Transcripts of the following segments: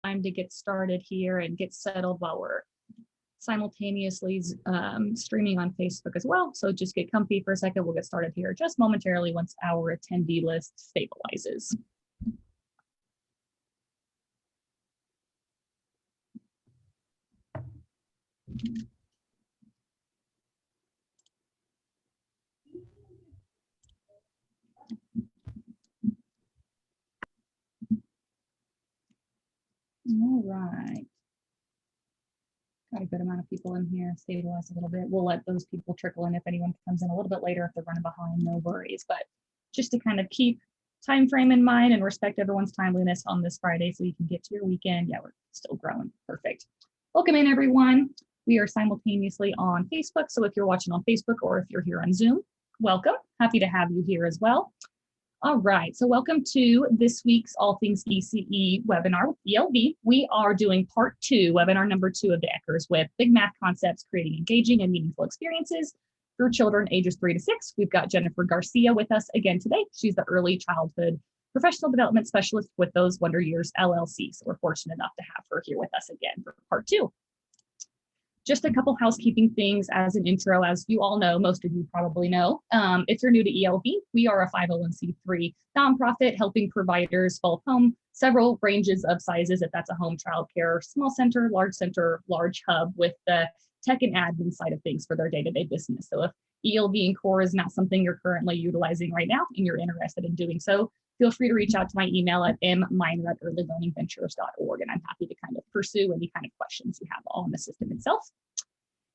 time to get started here and get settled while we're simultaneously streaming on Facebook as well. So just get comfy for a second. We'll get started here just momentarily once our attendee list stabilizes. All right. Got a good amount of people in here, stabilize a little bit. We'll let those people trickle in if anyone comes in a little bit later. If they're running behind, no worries. But just to kind of keep time frame in mind and respect everyone's timeliness on this Friday so you can get to your weekend. Yeah, we're still growing. Perfect. Welcome in, everyone. We are simultaneously on Facebook. So if you're watching on Facebook or if you're here on Zoom, welcome. Happy to have you here as well. All right, so welcome to this week's All Things ECE webinar with ELV. We are doing part 2, webinar number 2 of the Eckers with Big Math Concepts, Creating Engaging and Meaningful Experiences for Children ages 3 to 6. We've got Jennifer Garcia with us again today. She's the Early Childhood Professional Development Specialist with Those Wonder Years LLC. So we're fortunate enough to have her here with us again for part 2. Just a couple housekeeping things as an intro. As you all know, most of you probably know, if you're new to ELV, we are a 501c3 nonprofit helping providers both home, several ranges of sizes, if that's a home childcare, small center, large hub, with the tech and admin side of things for their day-to-day business. So if ELV and core is not something you're currently utilizing right now and you're interested in doing so, feel free to reach out to my email at mminer@earlylearningventures.org, and I'm happy to kind of pursue any kind of questions you have on the system itself.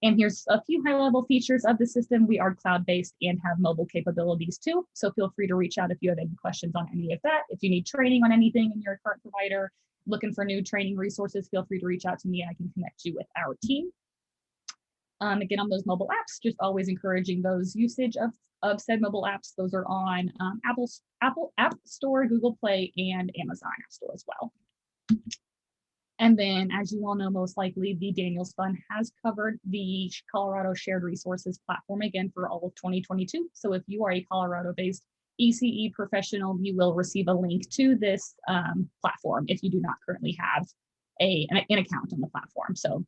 And here's a few high-level features of the system. We are cloud-based and have mobile capabilities too, so feel free to reach out if you have any questions on any of that. If you need training on anything in your current provider, looking for new training resources, feel free to reach out to me. I can connect you with our team. Again, on those mobile apps, just always encouraging those usage of said mobile apps. Those are on Apple App Store, Google Play, and Amazon App Store as well. And then, as you all know, most likely the Daniels Fund has covered the Colorado Shared Resources platform again for all of 2022. So if you are a Colorado-based ECE professional, you will receive a link to this platform if you do not currently have an account on the platform. So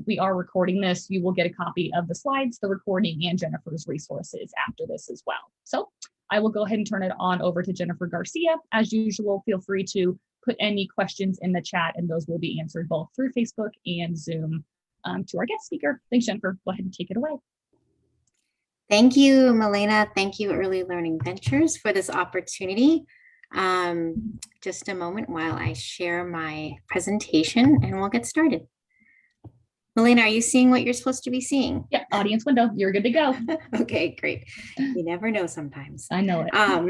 we are recording this. You will get a copy of the slides, the recording, and Jennifer's resources after this as well. So I will go ahead and turn it on over to Jennifer Garcia. As usual, feel free to put any questions in the chat, and those will be answered both through Facebook and Zoom to our guest speaker. Thanks, Jennifer. Go ahead and take it away. Thank you, Milena. Thank you, Early Learning Ventures, for this opportunity. Just a moment while I share my presentation and we'll get started. Milena, are you seeing what you're supposed to be seeing? Yeah, audience window, you're good to go. Okay, great. You never know sometimes. I know it. All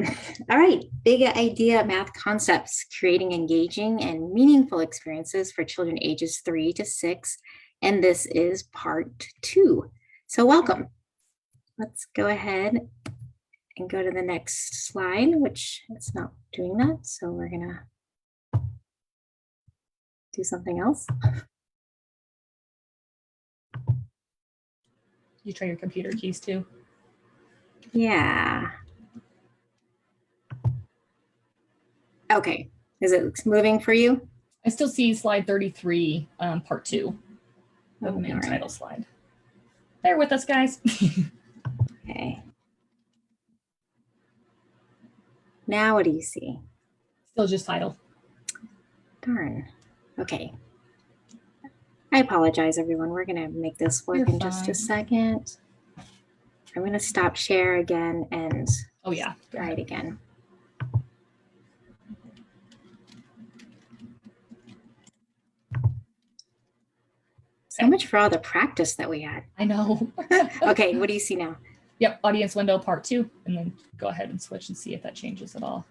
right, big idea math concepts, creating engaging and meaningful experiences for children ages 3 to 6. And this is part 2. So welcome. Let's go ahead and go to the next slide, which it's not doing that. So we're gonna do something else. You try your computer keys too. Yeah. Okay. Is it moving for you? I still see slide 33, part 2 of the main Right. title slide. Bear with us, guys. Okay. Now what do you see? Still just title. Darn. Okay. I apologize, everyone. We're going to make this work in just a second. I'm going to stop share again and try it again. So much for all the practice that we had. I know. Okay, what do you see now? Yep, audience window part 2, and then go ahead and switch and see if that changes at all.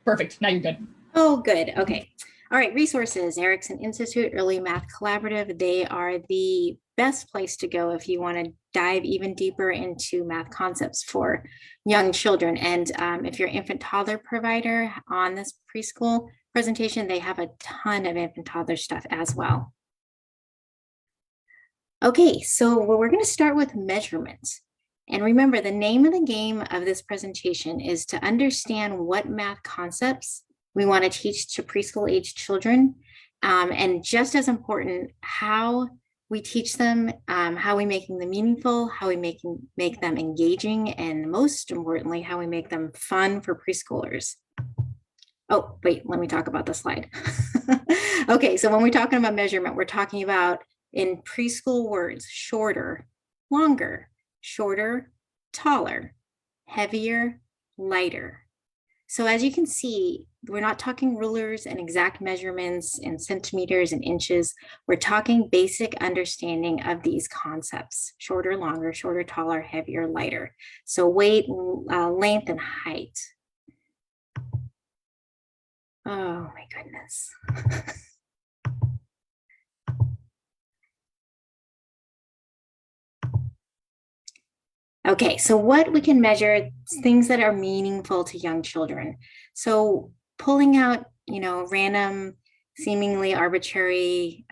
Perfect, now you're good. Oh, good, okay. All right, resources, Erickson Institute, Early Math Collaborative. They are the best place to go if you want to dive even deeper into math concepts for young children. And if you're an infant toddler provider on this preschool presentation, they have a ton of infant toddler stuff as well. Okay, so we're going to start with measurements. And remember, the name of the game of this presentation is to understand what math concepts We want to teach to preschool age children. And just as important, how we teach them, how we making them meaningful, how we make them engaging, and most importantly, how we make them fun for preschoolers. Oh, wait, let me talk about the slide. Okay, so when we're talking about measurement, we're talking about in preschool words, shorter, longer, shorter, taller, heavier, lighter. So as you can see, we're not talking rulers and exact measurements in centimeters and inches. We're talking basic understanding of these concepts: shorter, longer, shorter, taller, heavier, lighter. So weight, length, and height. Oh my goodness. Okay, so what we can measure, things that are meaningful to young children. So pulling out, random, seemingly arbitrary,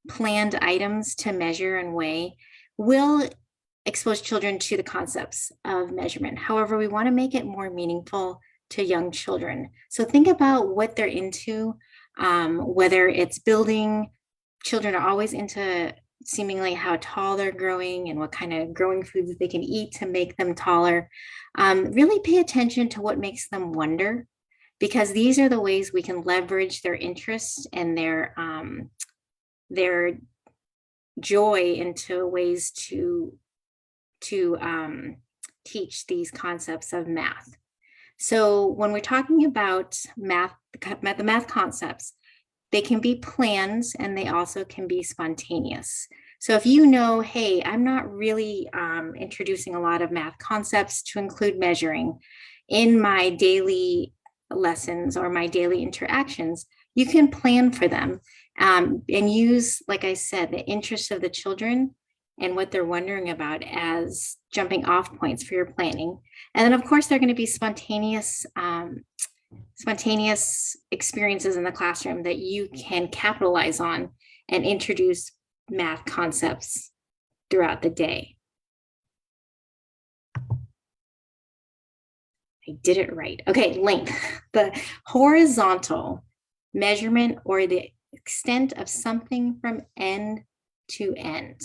planned items to measure and weigh will expose children to the concepts of measurement. However, we want to make it more meaningful to young children. So think about what they're into, whether it's building. Children are always into seemingly how tall they're growing and what kind of growing foods they can eat to make them taller. Really pay attention to what makes them wonder, because these are the ways we can leverage their interests and their joy into ways to teach these concepts of math. So when we're talking about math, the math concepts, they can be plans and they also can be spontaneous. So if you know, hey, I'm not really introducing a lot of math concepts to include measuring in my daily lessons or my daily interactions, you can plan for them and use, like I said, the interests of the children and what they're wondering about as jumping off points for your planning. And then of course, they're going to be spontaneous experiences in the classroom that you can capitalize on and introduce math concepts throughout the day. I did it right. Okay, length, the horizontal measurement or the extent of something from end to end.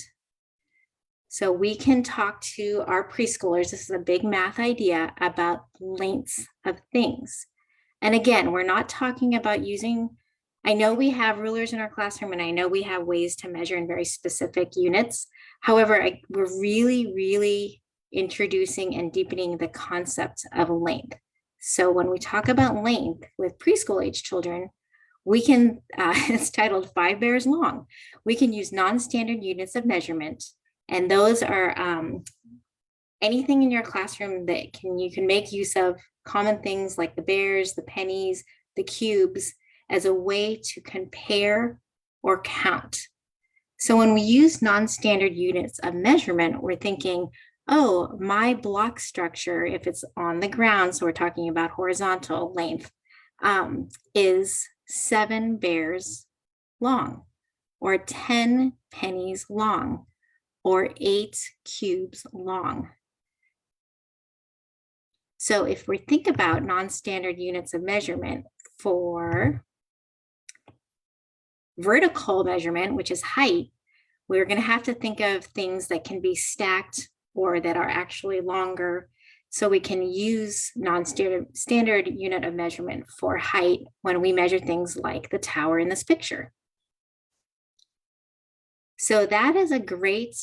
So we can talk to our preschoolers, this is a big math idea, about lengths of things. And again, we're not talking about using, I know we have rulers in our classroom and I know we have ways to measure in very specific units. However, we're really introducing and deepening the concept of length. So when we talk about length with preschool age children, we can, it's titled 5 Bears Long. We can use non-standard units of measurement. And those are anything in your classroom that you can make use of, common things like the bears, the pennies, the cubes, as a way to compare or count. So when we use non-standard units of measurement, we're thinking, oh, my block structure, if it's on the ground, so we're talking about horizontal length, is 7 bears long, or 10 pennies long, or 8 cubes long. So if we think about non-standard units of measurement for vertical measurement, which is height, we're going to have to think of things that can be stacked or that are actually longer. So we can use non-standard unit of measurement for height when we measure things like the tower in this picture. So that is a great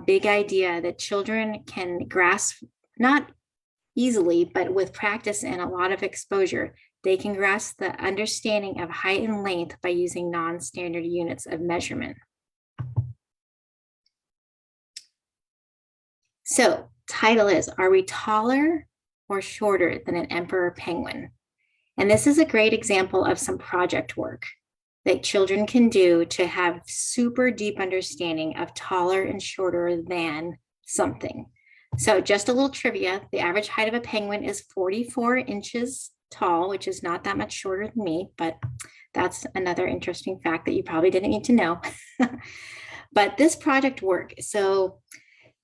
big idea that children can grasp, not easily, but with practice and a lot of exposure, they can grasp the understanding of height and length by using non-standard units of measurement. So title is, are we taller or shorter than an emperor penguin? And this is a great example of some project work that children can do to have super deep understanding of taller and shorter than something. So just a little trivia, the average height of a penguin is 44 inches tall, which is not that much shorter than me, but that's another interesting fact that you probably didn't need to know. But this project work, so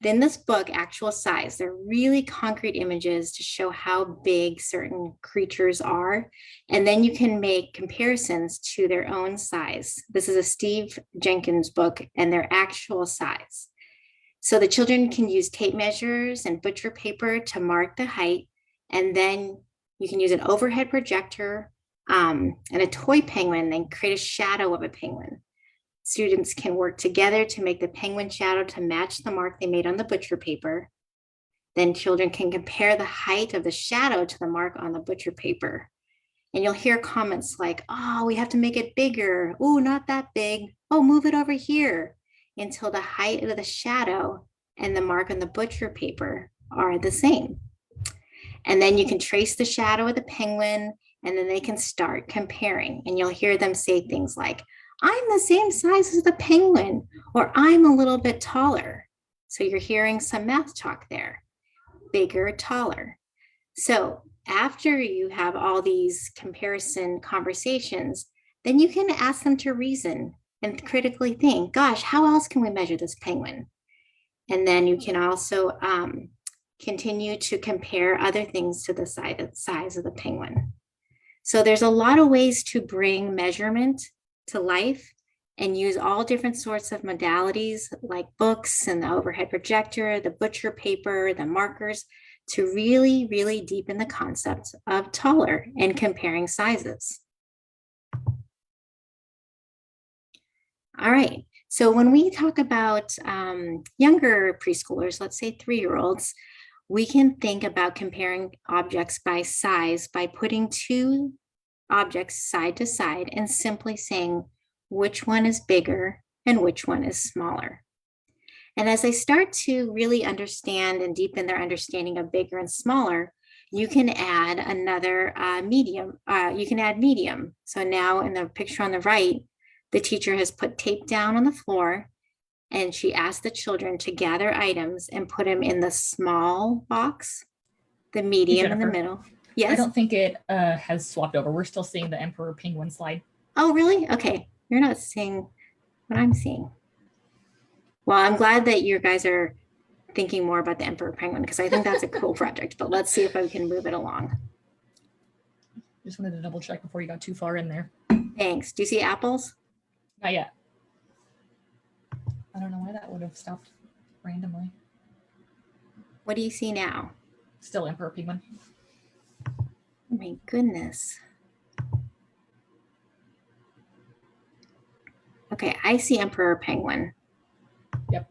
in this book, Actual Size, they're really concrete images to show how big certain creatures are. And then you can make comparisons to their own size. This is a Steve Jenkins book and their actual size. So the children can use tape measures and butcher paper to mark the height. And then you can use an overhead projector and a toy penguin and create a shadow of a penguin. Students can work together to make the penguin shadow to match the mark they made on the butcher paper. Then children can compare the height of the shadow to the mark on the butcher paper. And you'll hear comments like, oh, we have to make it bigger. Oh, not that big. Oh, move it over here, until the height of the shadow and the mark on the butcher paper are the same. And then you can trace the shadow of the penguin, and then they can start comparing. And you'll hear them say things like, I'm the same size as the penguin, or I'm a little bit taller. So you're hearing some math talk there, bigger, taller. So after you have all these comparison conversations, then you can ask them to reason and critically think, gosh, how else can we measure this penguin? And then you can also continue to compare other things to the size of the penguin. So there's a lot of ways to bring measurement to life and use all different sorts of modalities like books and the overhead projector, the butcher paper, the markers, to really, really deepen the concept of taller and comparing sizes. All right, so when we talk about younger preschoolers, let's say 3-year-olds, we can think about comparing objects by size by putting two objects side to side and simply saying which one is bigger and which one is smaller. And as they start to really understand and deepen their understanding of bigger and smaller, you can add another medium. You can add medium. So now in the picture on the right, the teacher has put tape down on the floor, and she asked the children to gather items and put them in the small box, the medium in the middle. Yes. I don't think it has swapped over. We're still seeing the emperor penguin slide. Oh, really? Okay. You're not seeing what I'm seeing. Well, I'm glad that you guys are thinking more about the emperor penguin, because I think that's a cool project, but let's see if I can move it along. Just wanted to double check before you got too far in there. Thanks. Do you see apples? Not yet. I don't know why that would have stopped randomly. What do you see now? Still emperor penguin. Oh my goodness. Okay, I see emperor penguin. Yep.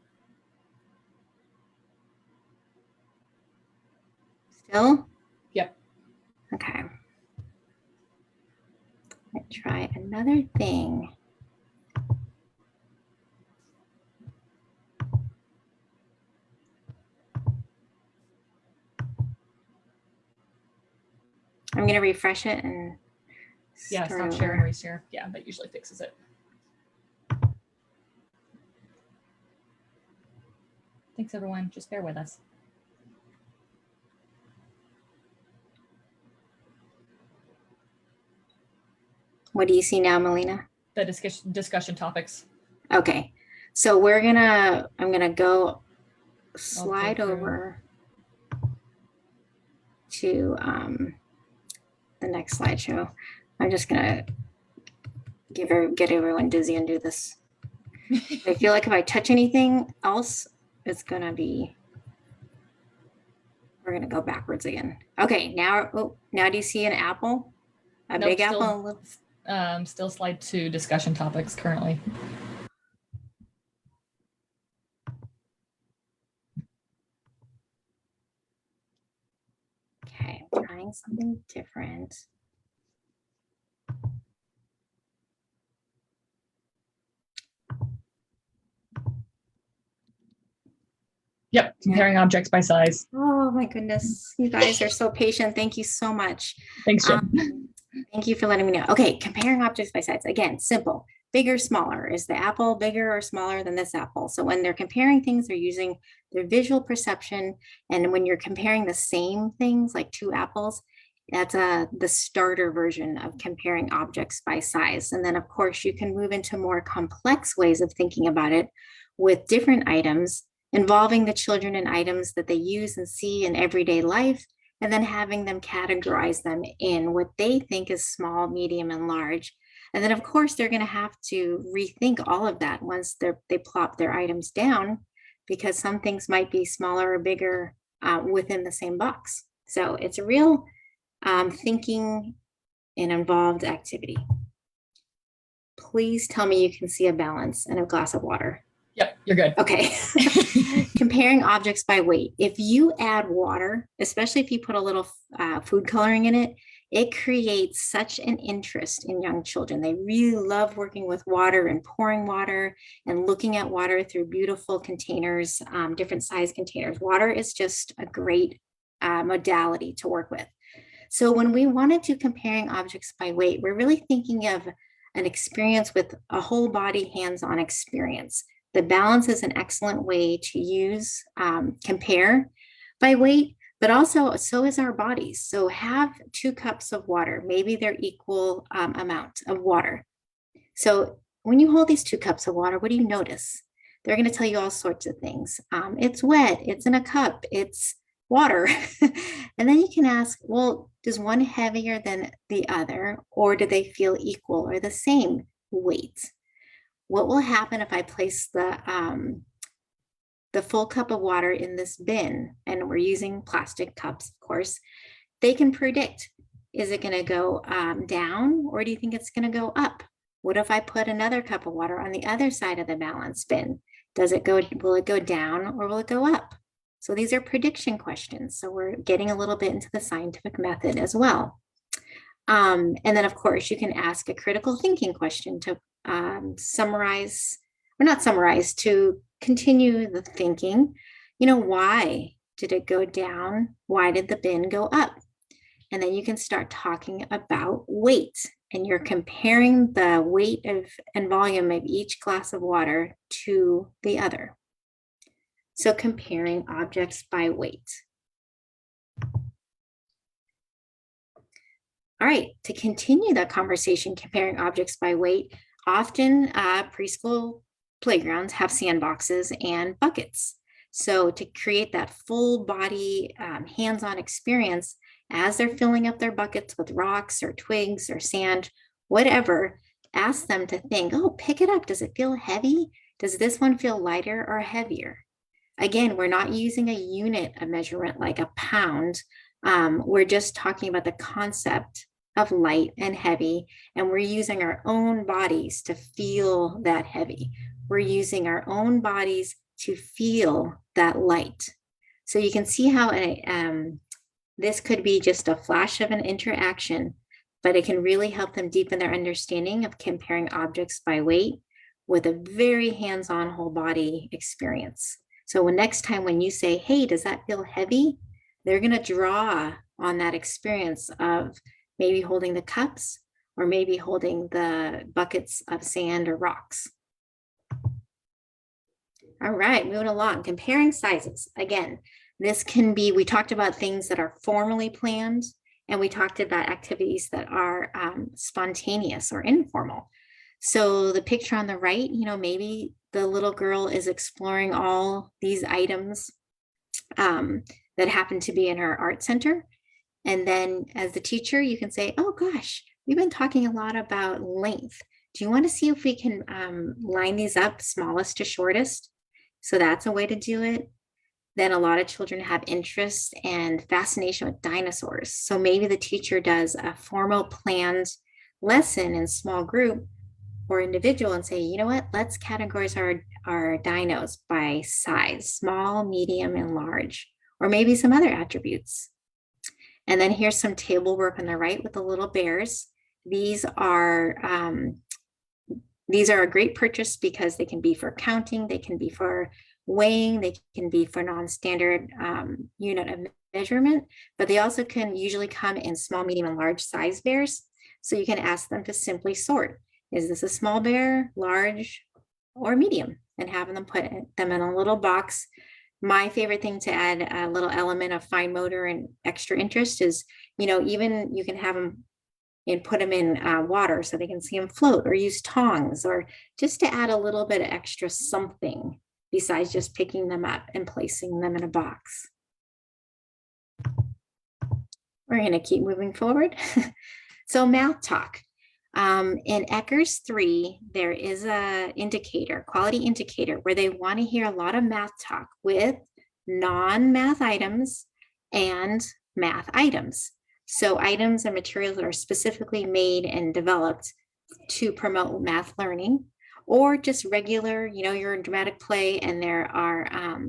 Still? Yep. Okay. Let's try another thing. I'm going to refresh it and yeah, stop share and reshare. Yeah, that usually fixes it. Thanks, everyone. Just bear with us. What do you see now, Melina? The discussion topics. Okay, so I'm gonna go slide over to the next slideshow. I'm just gonna get everyone dizzy and do this. I feel like if I touch anything else, it's gonna be, we're gonna go backwards again. Okay, now do you see an apple? A nope, big apple? Still slide to discussion topics currently. Okay, I'm trying something different. Yep, comparing objects by size. Oh my goodness, you guys are so patient. Thank you so much. Thanks, Jim. Thank you for letting me know. Okay, comparing objects by size. Again, simple. Bigger, smaller. Is the apple bigger or smaller than this apple? So when they're comparing things, they're using their visual perception. And when you're comparing the same things, like two apples, that's the starter version of comparing objects by size. And then, of course, you can move into more complex ways of thinking about it with different items involving the children in items that they use and see in everyday life, and then having them categorize them in what they think is small, medium, and large. And then, of course, they're going to have to rethink all of that once they plop their items down, because some things might be smaller or bigger within the same box. So it's a real thinking and involved activity. Please tell me you can see a balance and a glass of water. Yep, you're good. Okay. Comparing objects by weight. If you add water, especially if you put a little food coloring in it, it creates such an interest in young children. They really love working with water and pouring water and looking at water through beautiful containers, different size containers. Water is just a great modality to work with. So when we want to do comparing objects by weight, we're really thinking of an experience with a whole body hands-on experience. The balance is an excellent way to use compare by weight, but also so is our bodies. So have 2 cups of water. Maybe they're equal amount of water. So when you hold these 2 cups of water, what do you notice? They're going to tell you all sorts of things. It's wet, it's in a cup, it's water. And then you can ask, well, does one heavier than the other, or do they feel equal or the same weight? What will happen if I place the full cup of water in this bin, and we're using plastic cups, of course? They can predict, is it going to go down, or do you think it's going to go up? What if I put another cup of water on the other side of the balance bin? Will it go down or will it go up? So these are prediction questions. So we're getting a little bit into the scientific method as well. And then, of course, you can ask a critical thinking question to summarize, or not summarize, to continue the thinking. Why did it go down? Why did the bin go up? And then you can start talking about weight, and you're comparing the weight and volume of each glass of water to the other. So comparing objects by weight. All right, to continue that conversation, comparing objects by weight, often preschool playgrounds have sandboxes and buckets. So to create that full body hands-on experience, as they're filling up their buckets with rocks or twigs or sand, whatever, ask them to think, oh, pick it up. Does it feel heavy? Does this one feel lighter or heavier? Again, we're not using a unit of measurement like a pound. We're just talking about the concept of light and heavy, and we're using our own bodies to feel that heavy. We're using our own bodies to feel that light. So you can see how this could be just a flash of an interaction, but it can really help them deepen their understanding of comparing objects by weight with a very hands-on whole body experience. So next time when you say, hey, does that feel heavy? They're going to draw on that experience of maybe holding the cups, or maybe holding the buckets of sand or rocks. All right, moving along, comparing sizes. Again, this can be, we talked about things that are formally planned, and we talked about activities that are spontaneous or informal. So the picture on the right, maybe the little girl is exploring all these items that happen to be in her art center. And then as the teacher, you can say, oh gosh, we've been talking a lot about length. Do you want to see if we can line these up smallest to shortest? So that's a way to do it. Then a lot of children have interest and fascination with dinosaurs. So maybe the teacher does a formal planned lesson in small group or individual and say, you know what, let's categorize our dinos by size, small, medium, and large, or maybe some other attributes. And then here's some table work on the right with the little bears. These are a great purchase because they can be for counting, they can be for weighing, they can be for non-standard unit of measurement, but they also can usually come in small, medium, and large size bears. So you can ask them to simply sort. Is this a small bear, large, or medium? And having them put them in a little box. My favorite thing to add a little element of fine motor and extra interest is, even you can have them and put them in water so they can see them float, or use tongs, or just to add a little bit of extra something besides just picking them up and placing them in a box. We're going to keep moving forward. So math talk. In Eckers 3, there is a indicator, quality indicator, where they want to hear a lot of math talk with non-math items and math items. So items and materials that are specifically made and developed to promote math learning, or just regular, you're in dramatic play and there are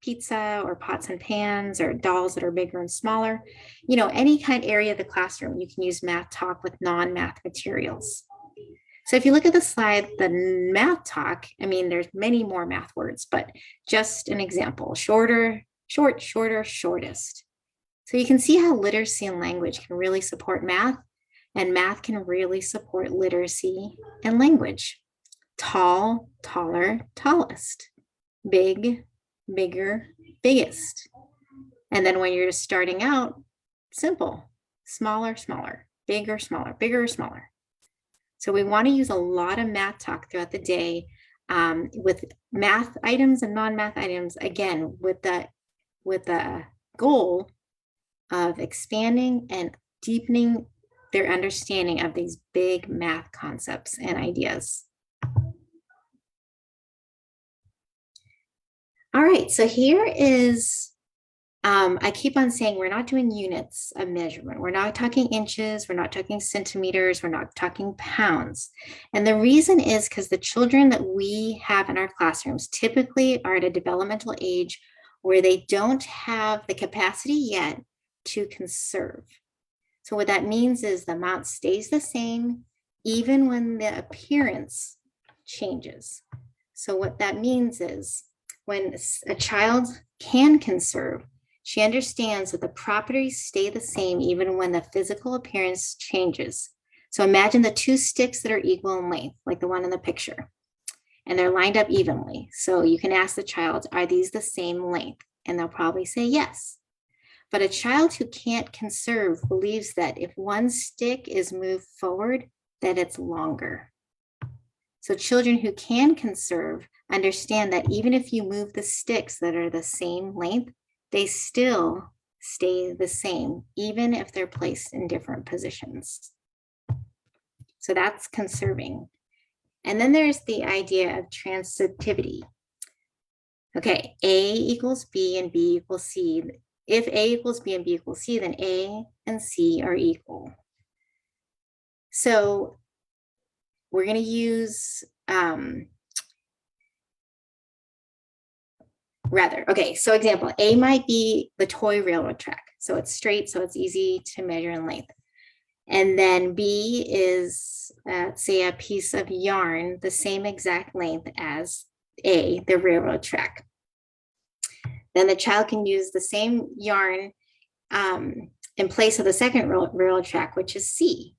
pizza or pots and pans or dolls that are bigger and smaller, any kind of area of the classroom, you can use math talk with non-math materials. So if you look at the slide, the math talk, there's many more math words, but just an example, shorter, short, shorter, shortest. So you can see how literacy and language can really support math, and math can really support literacy and language. Tall, taller, tallest. Big, bigger, biggest. And then when you're just starting out, simple, smaller, smaller, bigger, smaller, bigger, smaller. So we want to use a lot of math talk throughout the day with math items and non-math items, again, with the goal of expanding and deepening their understanding of these big math concepts and ideas. All right, so here is, I keep on saying we're not doing units of measurement. We're not talking inches, we're not talking centimeters, we're not talking pounds. And the reason is because the children that we have in our classrooms typically are at a developmental age where they don't have the capacity yet to conserve. So what that means is the amount stays the same even when the appearance changes. So what that means is when a child can conserve, she understands that the properties stay the same even when the physical appearance changes. So imagine the two sticks that are equal in length, like the one in the picture, and they're lined up evenly. So you can ask the child, are these the same length? And they'll probably say yes. But a child who can't conserve believes that if one stick is moved forward, that it's longer. So children who can conserve understand that even if you move the sticks that are the same length, they still stay the same, even if they're placed in different positions. So that's conserving. And then there's the idea of transitivity. Okay, A equals B and B equals C. If A equals B and B equals C, then A and C are equal. So we're going to use so example, A might be the toy railroad track. So it's straight, so it's easy to measure in length. And then B is, say, a piece of yarn, the same exact length as A, the railroad track. Then the child can use the same yarn in place of the second railroad track, which is C.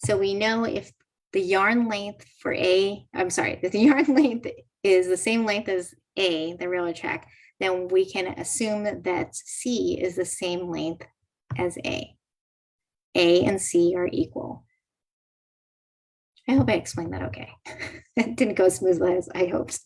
So we know if the yarn length for if the yarn length is the same length as A, the railroad track, then we can assume that C is the same length as A. A and C are equal. I hope I explained that okay. It didn't go smoothly as I hoped.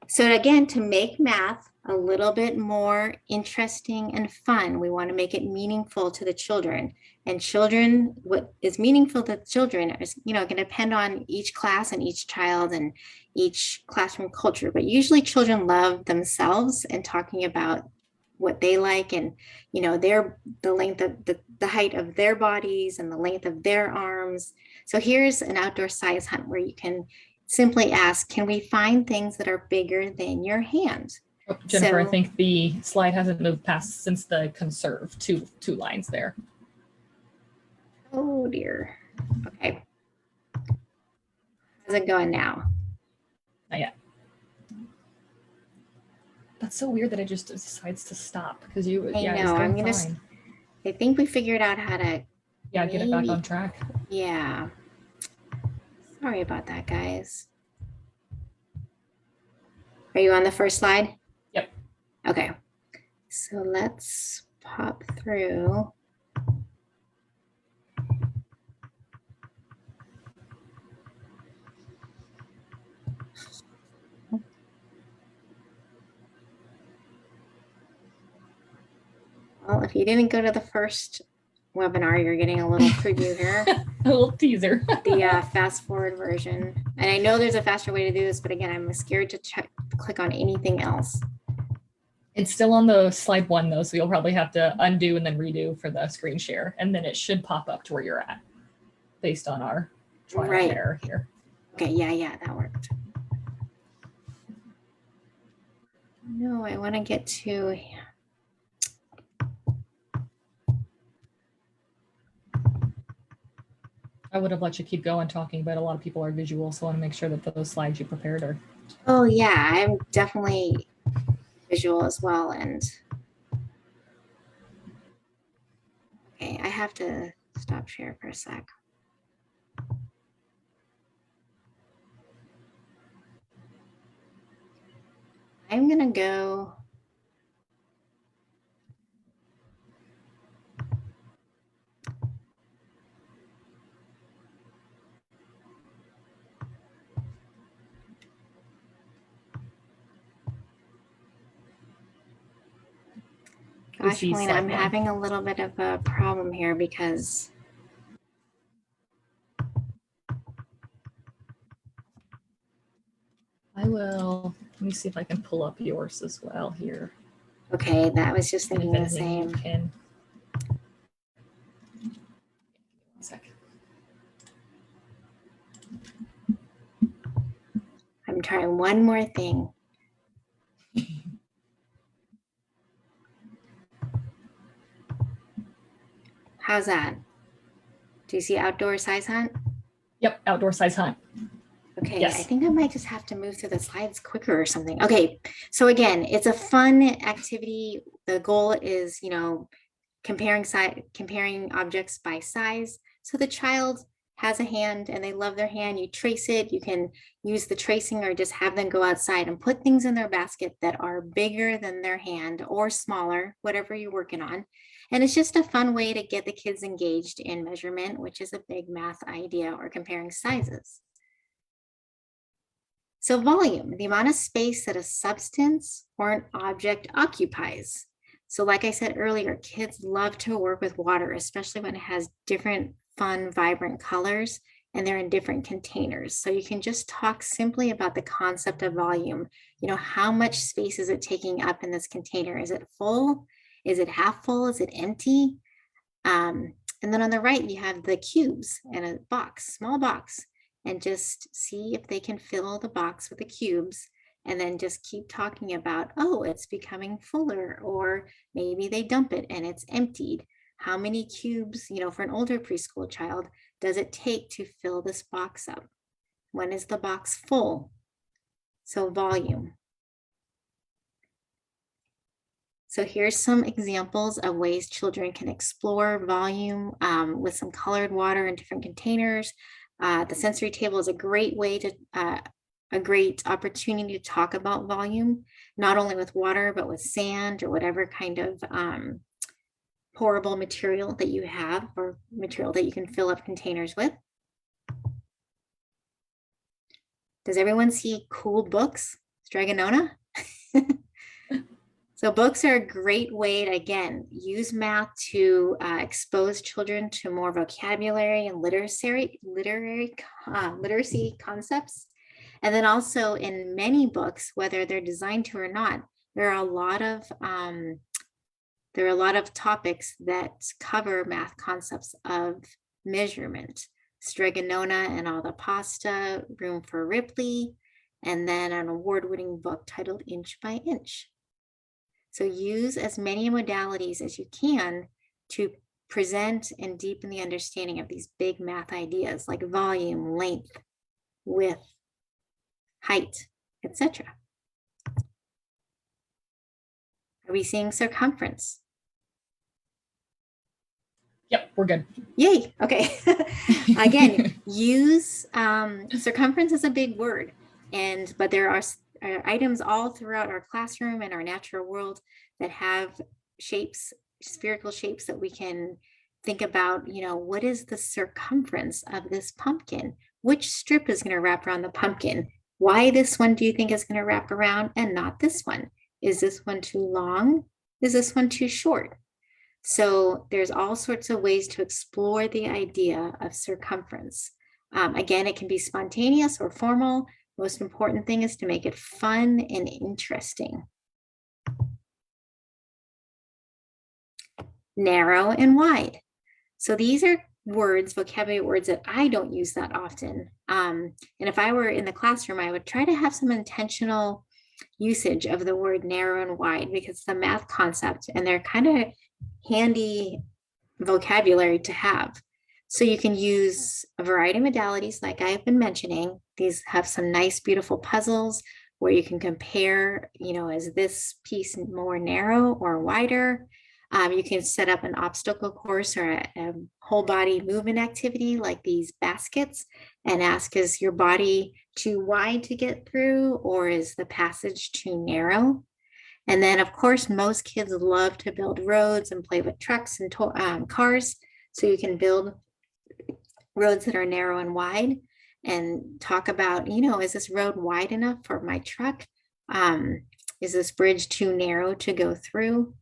So again, to make math a little bit more interesting and fun, we want to make it meaningful to the children. And children, what is meaningful to children is, can depend on each class and each child and each classroom culture. But usually children love themselves and talking about what they like and, the length of the height of their bodies and the length of their arms. So here's an outdoor size hunt where you can simply ask, can we find things that are bigger than your hand? Oh, Jennifer, I think the slide hasn't moved past since the conserve two lines there. Oh dear. Okay. How's it going now? Not yet. That's so weird that it just decides to stop because I know. I think we figured out how to get it back on track. Yeah. Sorry about that, guys. Are you on the first slide? Yep. Okay. So let's pop through. you didn't go to the first webinar, you're getting a little preview here. A little teaser. The fast forward version. And I know there's a faster way to do this, but again, I'm scared to click on anything else. It's still on the slide 1 though, so you'll probably have to undo and then redo for the screen share, and then it should pop up to where you're at based on our trial and error here. Okay, yeah, that worked. No, I want to get to. I would have let you keep going talking, but a lot of people are visual, so I want to make sure that those slides you prepared are. Oh yeah, I'm definitely visual as well. And okay, I have to stop share for a sec. I'm gonna go. Gosh, Helena, I'm having a little bit of a problem here because I will, let me see if I can pull up yours as well here. Okay, that was just thinking the same. One second. I'm trying one more thing. How's that? Do you see outdoor size hunt? Yep, outdoor size hunt. Okay, yes. I think I might just have to move through the slides quicker or something. Okay, so again, it's a fun activity. The goal is, you know, comparing objects by size. So the child has a hand and they love their hand. You trace it. You can use the tracing or just have them go outside and put things in their basket that are bigger than their hand or smaller, whatever you're working on. And it's just a fun way to get the kids engaged in measurement, which is a big math idea, or comparing sizes. So volume, the amount of space that a substance or an object occupies. So like I said earlier, kids love to work with water, especially when it has different fun, vibrant colors and they're in different containers. So you can just talk simply about the concept of volume. You know, how much space is it taking up in this container? Is it full? Is it half full? Is it empty? And then on the right, you have the cubes in a box, small box, and just see if they can fill the box with the cubes, and then just keep talking about, oh, it's becoming fuller, or maybe they dump it and it's emptied. How many cubes, you know, for an older preschool child, does it take to fill this box up? When is the box full? So volume. So here's some examples of ways children can explore volume with some colored water in different containers. The sensory table is a great way to, a great opportunity to talk about volume, not only with water, but with sand or whatever kind of pourable material that you have, or material that you can fill up containers with. Does everyone see cool books? Straganona? So books are a great way to, again, use math to expose children to more vocabulary and literacy concepts. And then also in many books, whether they're designed to or not, there are a lot of topics that cover math concepts of measurement. Stregonona and all the pasta, Room for Ripley, and then an award-winning book titled Inch by Inch. So use as many modalities as you can to present and deepen the understanding of these big math ideas like volume, length, width, height, etc. Are we seeing circumference? Yep, we're good. Yay, okay. Again, use circumference is a big word, but there are items all throughout our classroom and our natural world that have shapes, spherical shapes that we can think about, you know, what is the circumference of this pumpkin? Which strip is going to wrap around the pumpkin? Why this one do you think is going to wrap around and not this one? Is this one too long? Is this one too short? So there's all sorts of ways to explore the idea of circumference. Again, it can be spontaneous or formal. Most important thing is to make it fun and interesting. Narrow and wide. So these are words, vocabulary words that I don't use that often. And if I were in the classroom, I would try to have some intentional usage of the word narrow and wide because it's a math concept and they're kind of handy vocabulary to have. So you can use a variety of modalities like I've been mentioning. These have some nice, beautiful puzzles where you can compare, is this piece more narrow or wider? You can set up an obstacle course or a whole body movement activity like these baskets and ask, is your body too wide to get through or is the passage too narrow? And then, of course, most kids love to build roads and play with trucks and cars. So you can build roads that are narrow and wide and talk about, is this road wide enough for my truck? Is this bridge too narrow to go through?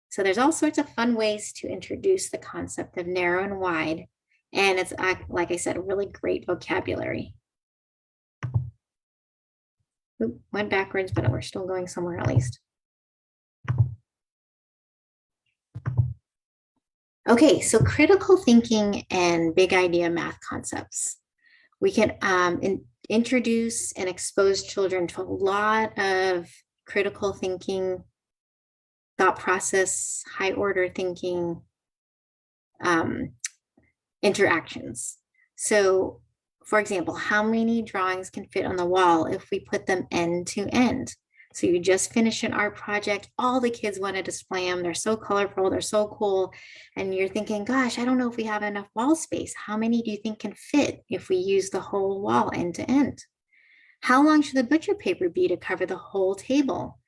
So there's all sorts of fun ways to introduce the concept of narrow and wide. And it's, like I said, a really great vocabulary. Oop, went backwards, but we're still going somewhere at least. Okay, so critical thinking and big idea math concepts. We can introduce and expose children to a lot of critical thinking, thought process, high order thinking interactions. So, for example, how many drawings can fit on the wall if we put them end to end? So you just finished an art project, all the kids want to display them. They're so colorful, they're so cool. And you're thinking, gosh, I don't know if we have enough wall space. How many do you think can fit if we use the whole wall end to end? How long should the butcher paper be to cover the whole table?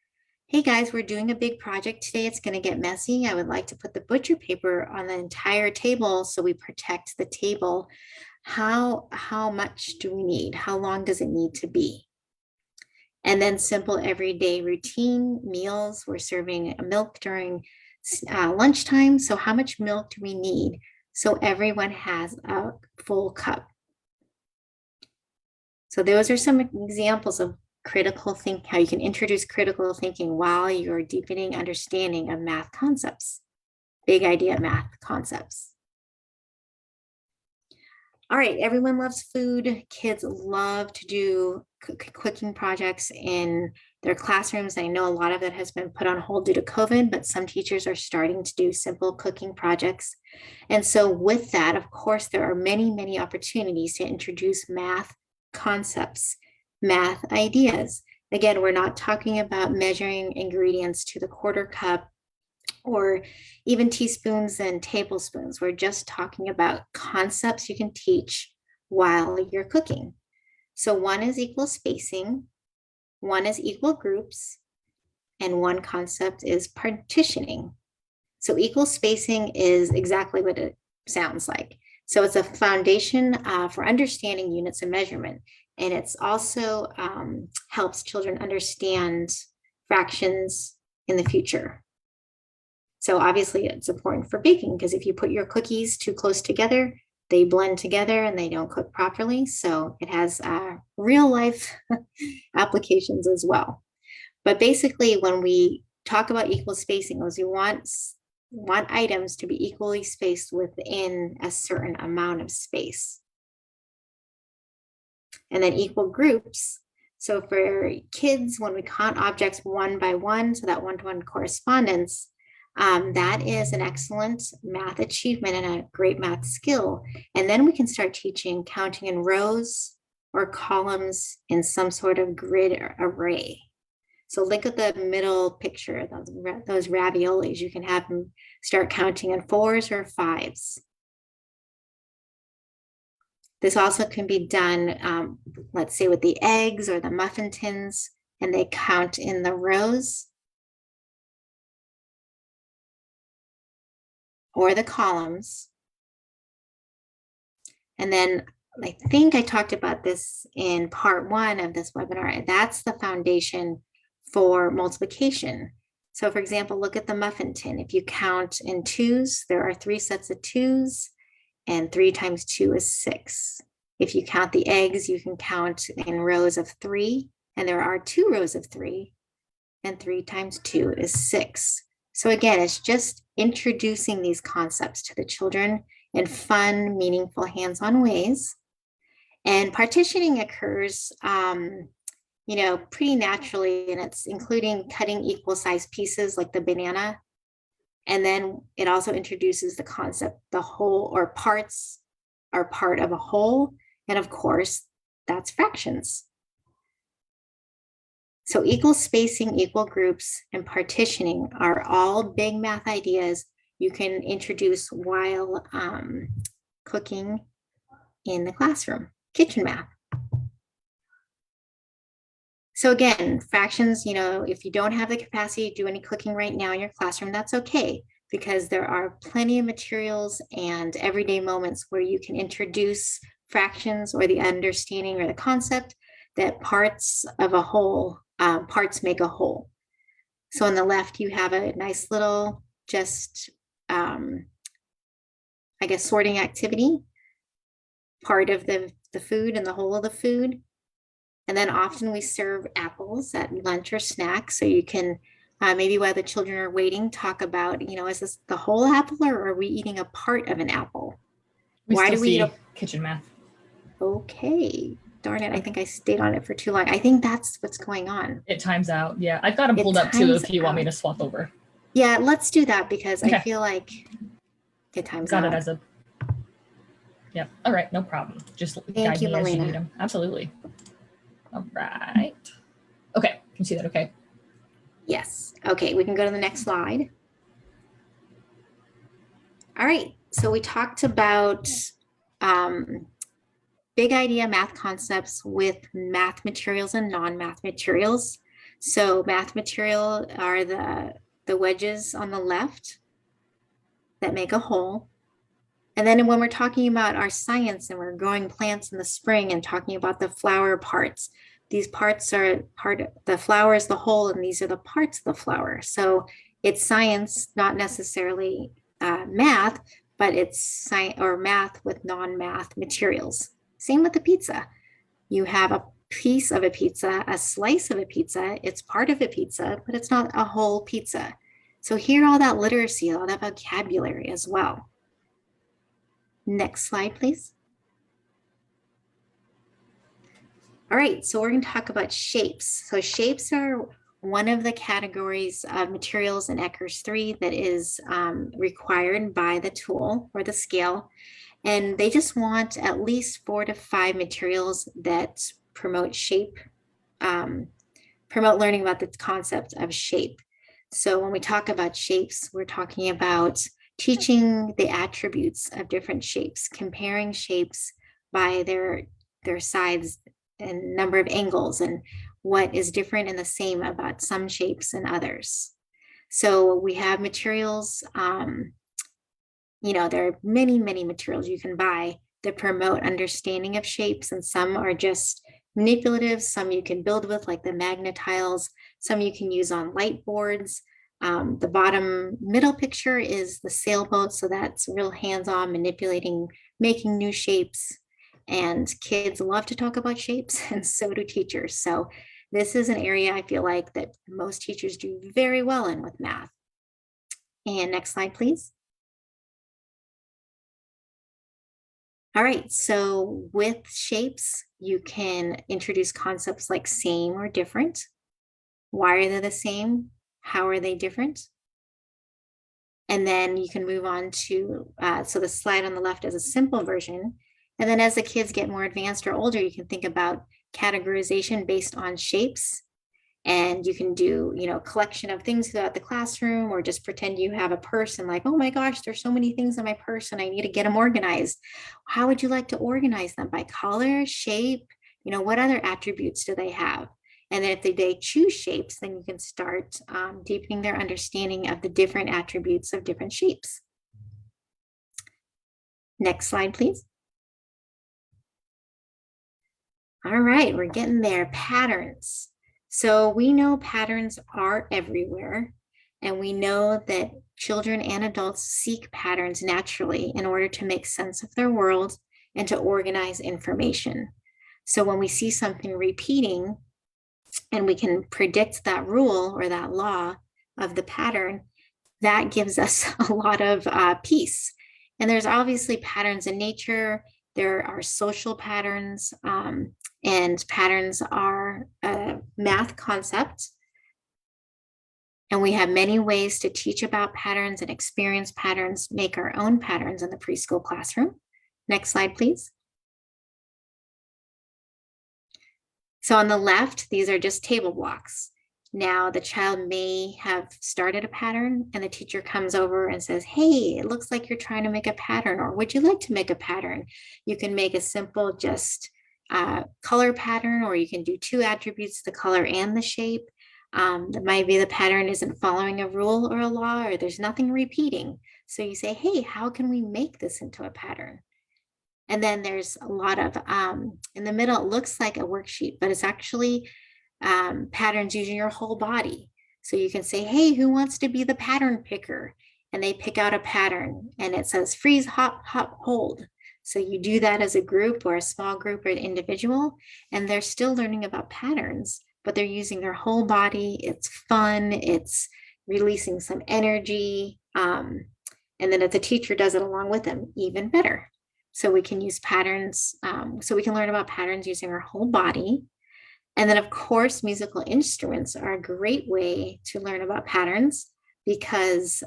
Hey guys, we're doing a big project today. It's going to get messy. I would like to put the butcher paper on the entire table so we protect the table. How much do we need? How long does it need to be? And then simple everyday routine meals. We're serving milk during lunchtime. So how much milk do we need so everyone has a full cup? So those are some examples of critical thinking, how you can introduce critical thinking while you're deepening understanding of math concepts, big idea math concepts. All right, everyone loves food. Kids love to do cooking projects in their classrooms. I know a lot of it has been put on hold due to COVID, but some teachers are starting to do simple cooking projects. And so with that, of course, there are many, many opportunities to introduce math concepts, math ideas. Again, we're not talking about measuring ingredients to the quarter cup or even teaspoons and tablespoons. We're just talking about concepts you can teach while you're cooking. So one is equal spacing, one is equal groups, and one concept is partitioning. So equal spacing is exactly what it sounds like. So it's a foundation for understanding units of measurement. And it's also helps children understand fractions in the future. So obviously it's important for baking because if you put your cookies too close together, they blend together and they don't cook properly. So it has real life applications as well. But basically when we talk about equal spacing, is we want items to be equally spaced within a certain amount of space. And then equal groups. So for kids, when we count objects one by one, so that one-to-one correspondence, that is an excellent math achievement and a great math skill. And then we can start teaching counting in rows or columns in some sort of grid array. So look at the middle picture, those raviolis. You can have them start counting in 4s or 5s. This also can be done, let's say with the eggs or the muffin tins, and they count in the rows or the columns. And then I think I talked about this in part 1 of this webinar. That's the foundation for multiplication. So for example, look at the muffin tin. If you count in twos, there are 3 sets of twos, and 3 times 2 is 6. If you count the eggs, you can count in rows of 3, and there are 2 rows of 3, and 3 times 2 is 6. So again, it's just introducing these concepts to the children in fun, meaningful, hands-on ways. And partitioning occurs, pretty naturally, and it's including cutting equal sized pieces like the banana. And then it also introduces the concept, the whole or parts are part of a whole. And of course, that's fractions. So equal spacing, equal groups, and partitioning are all big math ideas you can introduce while cooking in the classroom, kitchen math. So again, fractions, if you don't have the capacity to do any cooking right now in your classroom, that's okay, because there are plenty of materials and everyday moments where you can introduce fractions or the understanding or the concept that parts of a whole, parts make a whole. So on the left, you have a nice little just, sorting activity, part of the food and the whole of the food. And then often we serve apples at lunch or snack. So you can maybe while the children are waiting, talk about, is this the whole apple or are we eating a part of an apple? Why do we eat kitchen math? Okay. Darn it. I think I stayed on it for too long. I think that's what's going on. It times out. Yeah. I've got them pulled up too if you want me to swap over. Yeah, let's do that because I feel like it times out. Got it as a. Yeah. All right. No problem. Just guide me as you need them. Absolutely. All right. Okay. Can you see that? Okay. Yes. Okay. We can go to the next slide. All right. So we talked about big idea math concepts with math materials and non-math materials. So math material are the wedges on the left that make a whole. And then when we're talking about our science and we're growing plants in the spring and talking about the flower parts, these parts are the flower is the whole and these are the parts of the flower. So it's science, not necessarily math, but it's science or math with non-math materials. Same with the pizza. You have a piece of a pizza, a slice of a pizza, it's part of a pizza, but it's not a whole pizza. So hear all that literacy, all that vocabulary as well. Next slide, please. All right, so we're going to talk about shapes. So shapes are one of the categories of materials in ECRS 3 that is required by the tool or the scale. And they just want at least 4 to 5 materials that promote shape, promote learning about the concept of shape. So when we talk about shapes, we're talking about teaching the attributes of different shapes, comparing shapes by their sides and number of angles and what is different and the same about some shapes and others. So we have materials, there are many, many materials you can buy that promote understanding of shapes, and some are just manipulative, some you can build with like the magnet tiles, some you can use on light boards. The bottom middle picture is the sailboat, so that's real hands-on manipulating, making new shapes. And kids love to talk about shapes, and so do teachers. So this is an area I feel like that most teachers do very well in with math. And next slide, please. All right, so with shapes, you can introduce concepts like same or different. Why are they the same? How are they different? And then you can move on to, so the slide on the left is a simple version. And then as the kids get more advanced or older, you can think about categorization based on shapes. And you can do, a collection of things throughout the classroom, or just pretend you have a purse and like, oh my gosh, there's so many things in my purse and I need to get them organized. How would you like to organize them? By color, shape, what other attributes do they have? And then if they choose shapes, then you can start deepening their understanding of the different attributes of different shapes. Next slide, please. All right, we're getting there. Patterns. So we know patterns are everywhere. And we know that children and adults seek patterns naturally in order to make sense of their world and to organize information. So when we see something repeating and we can predict that rule or that law of the pattern, that gives us a lot of peace. And there's obviously patterns in nature. There are social patterns, and patterns are a math concept. And we have many ways to teach about patterns and experience patterns, make our own patterns in the preschool classroom. Next slide, please. So on the left, these are just table blocks. Now the child may have started a pattern and the teacher comes over and says, hey, it looks like you're trying to make a pattern, or would you like to make a pattern? You can make a simple just color pattern, or you can do two attributes, the color and the shape. That might be the pattern isn't following a rule or a law, or there's nothing repeating. So you say, hey, how can we make this into a pattern? And then there's a lot of, in the middle, it looks like a worksheet, but it's actually patterns using your whole body. So you can say, hey, who wants to be the pattern picker? And they pick out a pattern and it says freeze, hop, hop, hold. So you do that as a group or a small group or an individual, and they're still learning about patterns, but they're using their whole body. It's fun. It's releasing some energy. And then if the teacher does it along with them, even better. So we can use patterns. So we can learn about patterns using our whole body. And then of course, musical instruments are a great way to learn about patterns because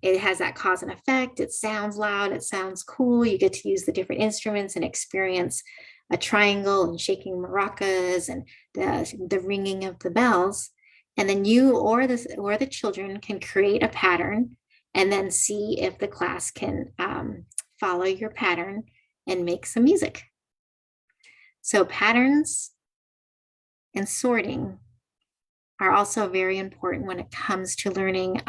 it has that cause and effect. It sounds loud, it sounds cool. You get to use the different instruments and experience a triangle and shaking maracas and the ringing of the bells. And then you or the children can create a pattern and then see if the class can follow your pattern and make some music. So patterns and sorting are also very important when it comes to learning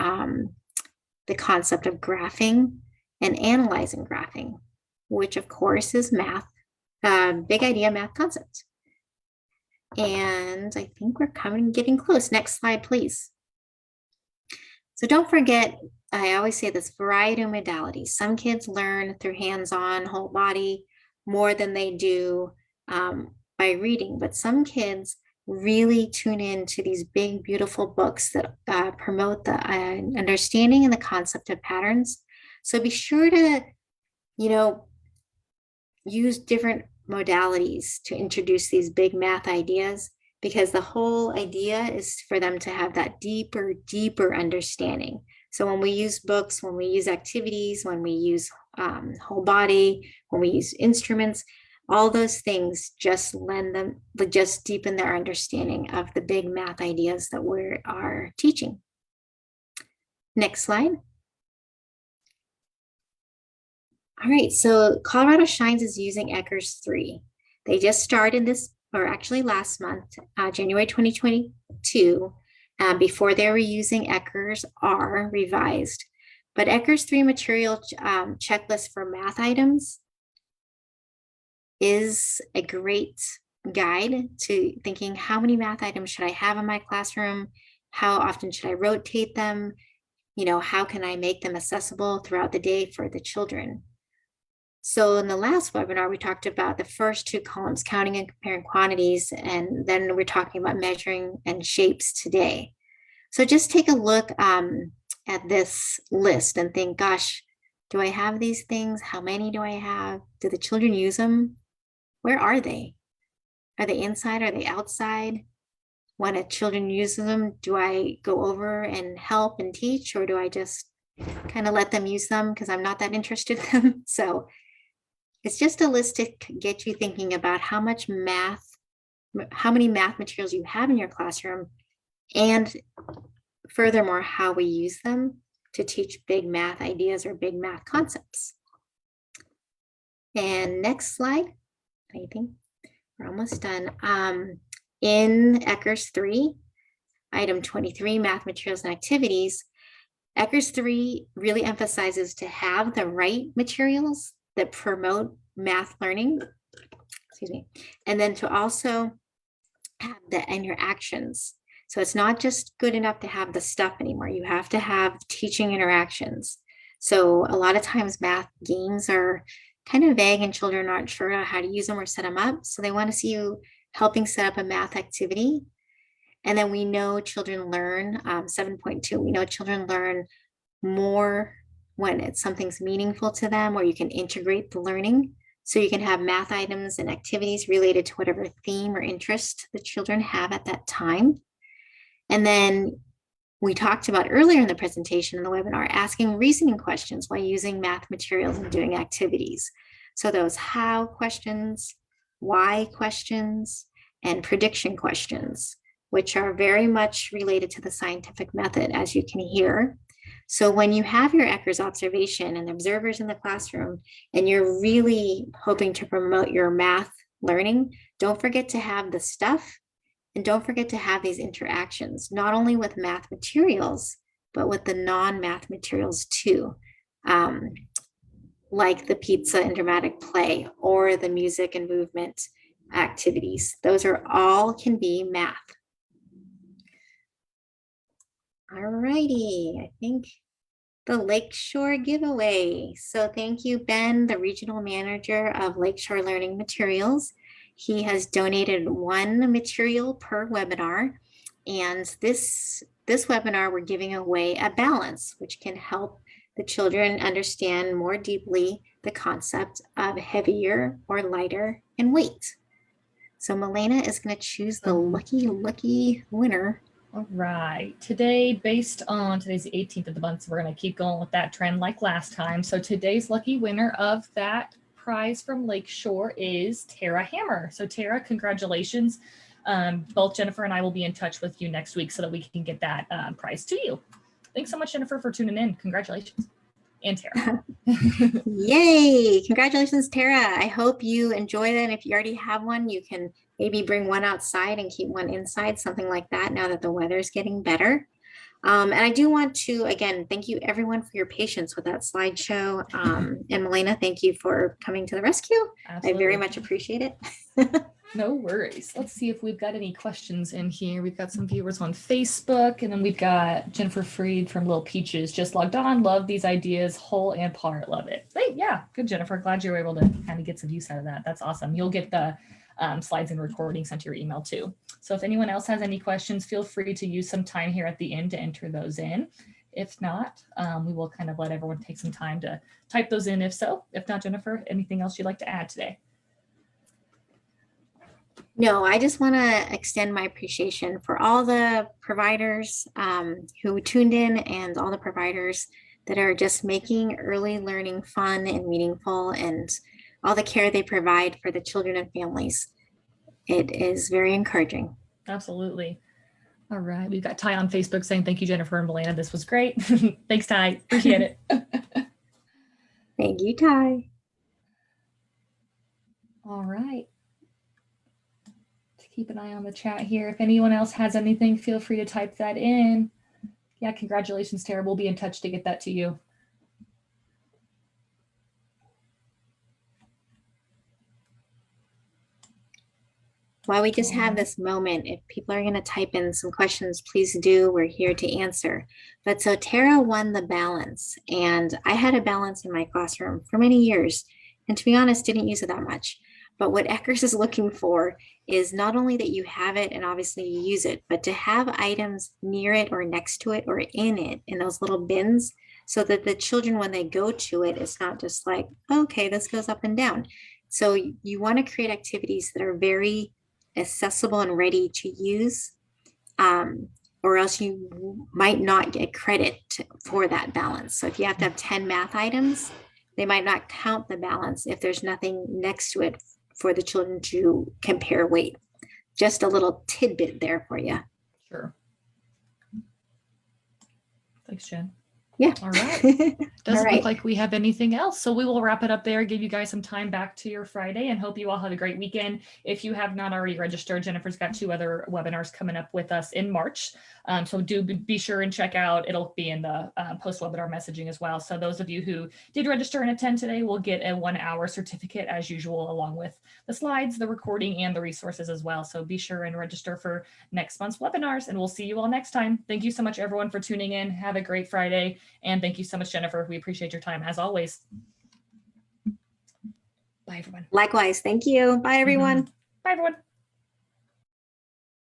the concept of graphing and analyzing graphing, which of course is math, big idea math concept. And I think we're getting close. Next slide, please. So don't forget, I always say this, variety of modalities. Some kids learn through hands-on, whole body, more than they do by reading, but some kids really tune in to these big, beautiful books that promote the understanding and the concept of patterns. So be sure to, use different modalities to introduce these big math ideas, because the whole idea is for them to have that deeper understanding. So when we use books, when we use activities, when we use whole body, when we use instruments, all those things just deepen their understanding of the big math ideas that we are teaching. Next slide. All right, so Colorado Shines is using Eckers 3. They just started this, or actually last month, January 2022, before they were using Eckers R revised. But Eckers 3 material checklist for math items is a great guide to thinking, how many math items should I have in my classroom? How often should I rotate them? How can I make them accessible throughout the day for the children? So in the last webinar, we talked about the first two columns, counting and comparing quantities, and then we're talking about measuring and shapes today. So just take a look at this list and think, gosh, do I have these things? How many do I have? Do the children use them? Where are they? Are they inside? Are they outside? When a children use them, do I go over and help and teach, or do I just kind of let them use them because I'm not that interested in them? So it's just a list to get you thinking about how many math materials you have in your classroom, and furthermore, how we use them to teach big math ideas or big math concepts. And next slide, I think we're almost done. In Eckers 3, item 23, math materials and activities, Eckers 3 really emphasizes to have the right materials that promote math learning, and then to also have the interactions So it's not just good enough to have the stuff anymore. You have to have teaching interactions. So a lot of times math games are kind of vague and children aren't sure how to use them or set them up. So they want to see you helping set up a math activity. And then we know children learn, 7.2, we know children learn more when it's something's meaningful to them, or you can integrate the learning. So you can have math items and activities related to whatever theme or interest the children have at that time. And then we talked about earlier in the presentation in the webinar, asking reasoning questions while using math materials and doing activities. So those how questions, why questions, and prediction questions, which are very much related to the scientific method, as you can hear. So when you have your Ecker's observation and observers in the classroom, and you're really hoping to promote your math learning, don't forget to have the stuff. And don't forget to have these interactions, not only with math materials, but with the non-math materials too, like the pizza and dramatic play or the music and movement activities. Those are all can be math. All righty, I think the Lakeshore giveaway. So thank you, Ben, the regional manager of Lakeshore Learning Materials. He has donated one material per webinar. And this webinar, we're giving away a balance, which can help the children understand more deeply the concept of heavier or lighter in weight. So Milena is going to choose the lucky winner. All right. Today, based on today's the 18th of the month, so we're going to keep going with that trend like last time. So today's lucky winner of that prize from Lakeshore is Tara Hammer. So Tara, congratulations. Both Jennifer and I will be in touch with you next week so that we can get that prize to you. Thanks so much, Jennifer, for tuning in. Congratulations. And Tara. Yay. Congratulations, Tara. I hope you enjoy that. If you already have one, you can maybe bring one outside and keep one inside, something like that, now that the weather is getting better. And I do want to, again, thank you everyone for your patience with that slideshow. And Milena, thank you for coming to the rescue. Absolutely. I very much appreciate it. No worries. Let's see if we've got any questions in here. We've got some viewers on Facebook, and then we've got Jennifer Freed from Little Peaches just logged on. Love these ideas, whole and part. Love it. Hey, yeah, good, Jennifer. Glad you were able to kind of get some use out of that. That's awesome. You'll get the slides and recording sent to your email too. So if anyone else has any questions, feel free to use some time here at the end to enter those in. If not, we will kind of let everyone take some time to type those in if so. If not, Jennifer, anything else you'd like to add today? No, I just want to extend my appreciation for all the providers who tuned in and all the providers that are just making early learning fun and meaningful, and all the care they provide for the children and families. It is very encouraging. Absolutely. All right. We've got Ty on Facebook saying, thank you, Jennifer and Milena. This was great. Thanks, Ty. Appreciate it. Thank you, Ty. All right. Keep an eye on the chat here. If anyone else has anything, feel free to type that in. Yeah, congratulations, Tara. We'll be in touch to get that to you. While we just have this moment, if people are going to type in some questions, please do. We're here to answer. But so Tara won the balance, and I had a balance in my classroom for many years, and to be honest, didn't use it that much. But what Ecker's is looking for is not only that you have it and obviously you use it, but to have items near it or next to it or in it, in those little bins, so that the children, when they go to it, it's not just like, okay, this goes up and down. So you want to create activities that are very accessible and ready to use, or else you might not get credit for that balance. So if you have to have 10 math items, they might not count the balance if there's nothing next to it for the children to compare weight. Just a little tidbit there for you. Sure. Thanks, Jen. Yeah. All right. All Doesn't right. look like we have anything else. So we will wrap it up there, give you guys some time back to your Friday, and hope you all have a great weekend. If you have not already registered, Jennifer's got 2 other webinars coming up with us in March. So do be sure and check out. It'll be in the post-webinar messaging as well. So those of you who did register and attend today will get a 1-hour certificate as usual, along with the slides, the recording, and the resources as well. So be sure and register for next month's webinars, and we'll see you all next time. Thank you so much, everyone, for tuning in. Have a great Friday. And thank you so much, Jennifer. We appreciate your time as always. Bye, everyone. Likewise. Thank you. Bye, everyone. Bye, everyone.